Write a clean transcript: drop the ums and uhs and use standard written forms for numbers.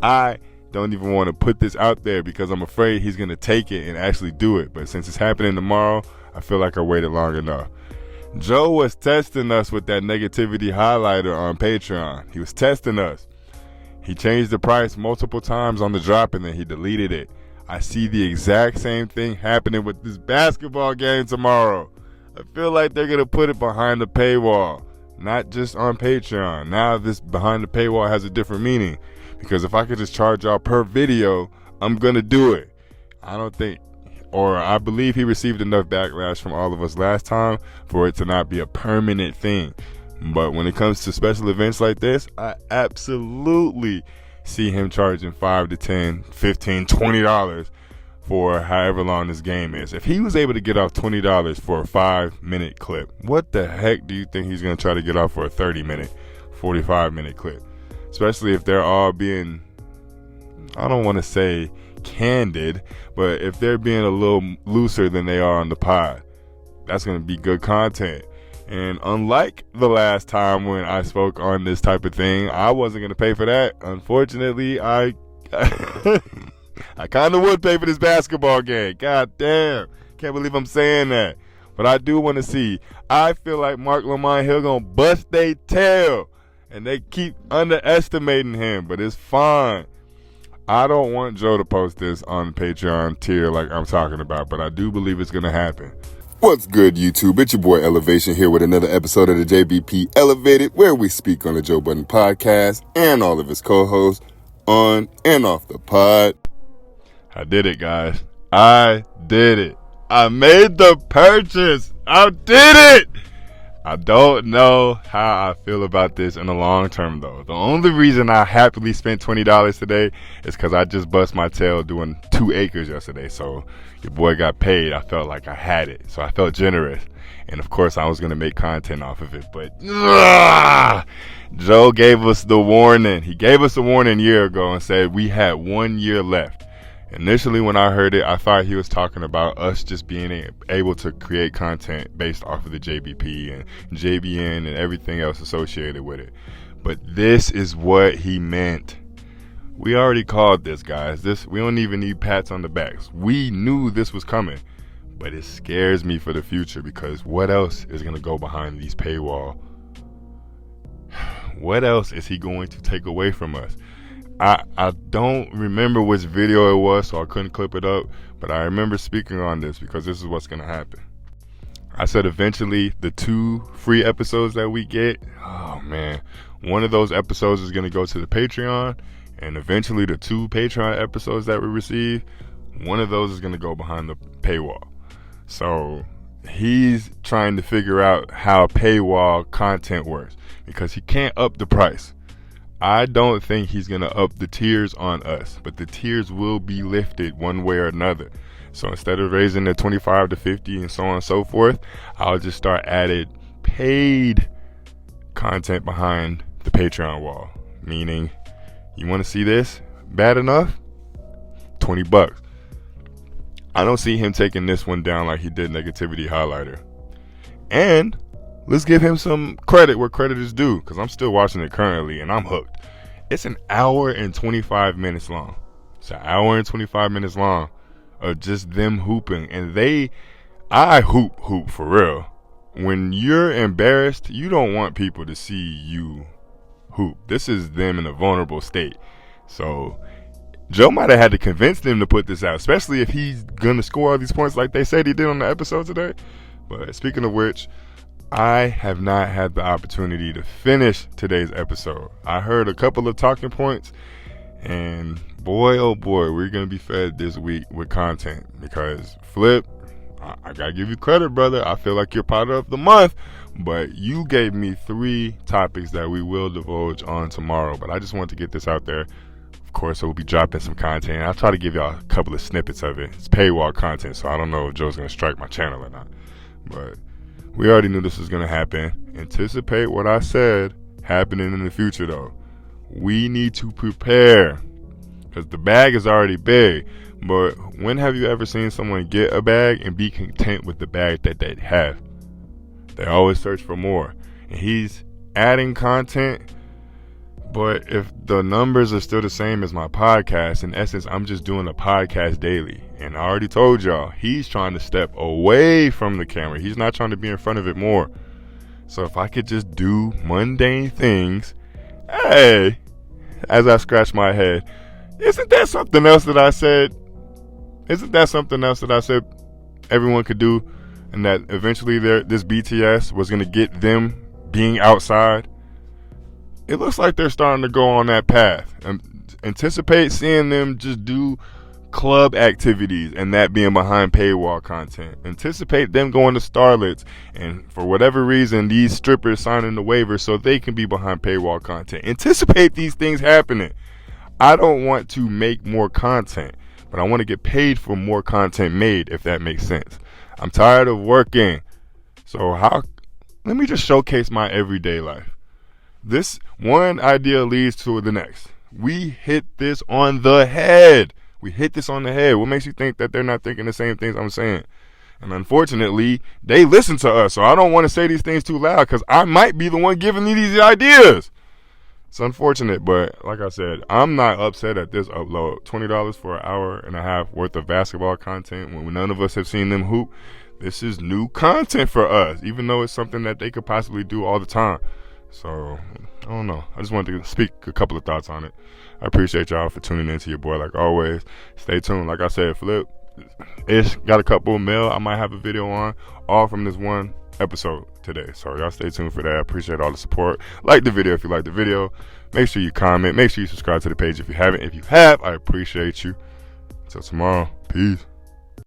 I don't even want to put this out there because I'm afraid he's going to take it and actually do it. But since it's happening tomorrow, I feel like I waited long enough. Joe was testing us with that negativity highlighter on Patreon. He was testing us. He changed the price multiple times on the drop and then he deleted it. I see the exact same thing happening with this basketball game tomorrow. I feel like they're going to put it behind the paywall, not just on Patreon. Now this behind the paywall has a different meaning because if I could just charge y'all per video, I'm going to do it. I believe he received enough backlash from all of us last time for it to not be a permanent thing. But when it comes to special events like this, I absolutely see him charging $5 to $10, $15, $20 for however long this game is. If he was able to get off $20 for a 5-minute clip, what the heck do you think he's going to try to get off for a 30-minute, 45-minute clip? Especially if they're all being, I don't want to say candid, but if they're being a little looser than they are on the pod, that's going to be good content. And unlike the last time when I spoke on this type of thing, I wasn't going to pay for that. Unfortunately, I kind of would pay for this basketball game. God damn. Can't believe I'm saying that. But I do want to see. I feel like Mark Lamont Hill going to bust their tail. And they keep underestimating him. But it's fine. I don't want Joe to post this on Patreon tier like I'm talking about. But I do believe it's going to happen. What's good, YouTube? It's your boy Elevation here with another episode of the JBP Elevated, where we speak on the Joe Budden podcast and all of his co-hosts on and off the pod. I did it, guys. I did it. I made the purchase. I did it. I don't know how I feel about this in the long term, though. The only reason I happily spent $20 today is because I just bust my tail doing 2 acres yesterday. So your boy got paid. I felt like I had it. So I felt generous. And, of course, I was going to make content off of it. But Joe gave us the warning. He gave us a warning a year ago and said we had 1 year left. Initially, when I heard it, I thought he was talking about us just being able to create content based off of the JBP and JBN and everything else associated with it. But this is what he meant. We already called this, guys. We don't even need pats on the backs. We knew this was coming. But it scares me for the future because what else is going to go behind these paywall? What else is he going to take away from us? I don't remember which video it was, so I couldn't clip it up, but I remember speaking on this because this is what's going to happen. I said eventually the 2 free episodes that we get, oh man, one of those episodes is going to go to the Patreon, and eventually the 2 Patreon episodes that we receive, one of those is going to go behind the paywall. So he's trying to figure out how paywall content works because he can't up the price. I don't think he's going to up the tiers on us, but the tiers will be lifted one way or another. So instead of raising the 25 to 50 and so on and so forth, I'll just start adding paid content behind the Patreon wall. Meaning, you want to see this bad enough? $20. I don't see him taking this one down like he did Negativity Highlighter. And let's give him some credit where credit is due, because I'm still watching it currently, and I'm hooked. It's an hour and 25 minutes long. It's an hour and 25 minutes long of just them hooping. And I hoop for real. When you're embarrassed, you don't want people to see you hoop. This is them in a vulnerable state. So Joe might have had to convince them to put this out, especially if he's going to score all these points like they said he did on the episode today. But speaking of which, I have not had the opportunity to finish today's episode. I heard a couple of talking points, and boy, oh boy, we're going to be fed this week with content because Flip, I got to give you credit, brother. I feel like you're part of the month, but you gave me 3 topics that we will divulge on tomorrow, but I just wanted to get this out there. Of course, I will be dropping some content. I'll try to give y'all a couple of snippets of it. It's paywall content, so I don't know if Joe's going to strike my channel or not, but we already knew this was going to happen. Anticipate what I said happening in the future, though. We need to prepare because the bag is already big. But when have you ever seen someone get a bag and be content with the bag that they have? They always search for more. And he's adding content But if the numbers are still the same as my podcast, in essence, I'm just doing a podcast daily. And I already told y'all, he's trying to step away from the camera. He's not trying to be in front of it more. So if I could just do mundane things, hey, as I scratch my head, isn't that something else that I said? Isn't that something else that I said everyone could do? And that eventually this BTS was going to get them being outside? It looks like they're starting to go on that path. Anticipate seeing them just do club activities and that being behind paywall content. Anticipate them going to starlets and for whatever reason these strippers signing the waiver so they can be behind paywall content. Anticipate these things happening. I don't want to make more content, but I want to get paid for more content made, if that makes sense. I'm tired of working. So let me just showcase my everyday life. This one idea leads to the next. We hit this on the head. What makes you think that they're not thinking the same things I'm saying? And unfortunately, they listen to us. So I don't want to say these things too loud because I might be the one giving you these ideas. It's unfortunate, but like I said, I'm not upset at this upload. $20 for an hour and a half worth of basketball content when none of us have seen them hoop. This is new content for us, even though it's something that they could possibly do all the time. So, I don't know. I just wanted to speak a couple of thoughts on it. I appreciate y'all for tuning in to your boy like always. Stay tuned. Like I said, Flip, it's got a couple of mail I might have a video on, all from this one episode today. So y'all stay tuned for that. I appreciate all the support. Like the video if you like the video. Make sure you comment. Make sure you subscribe to the page if you haven't. If you have, I appreciate you. Until tomorrow, peace.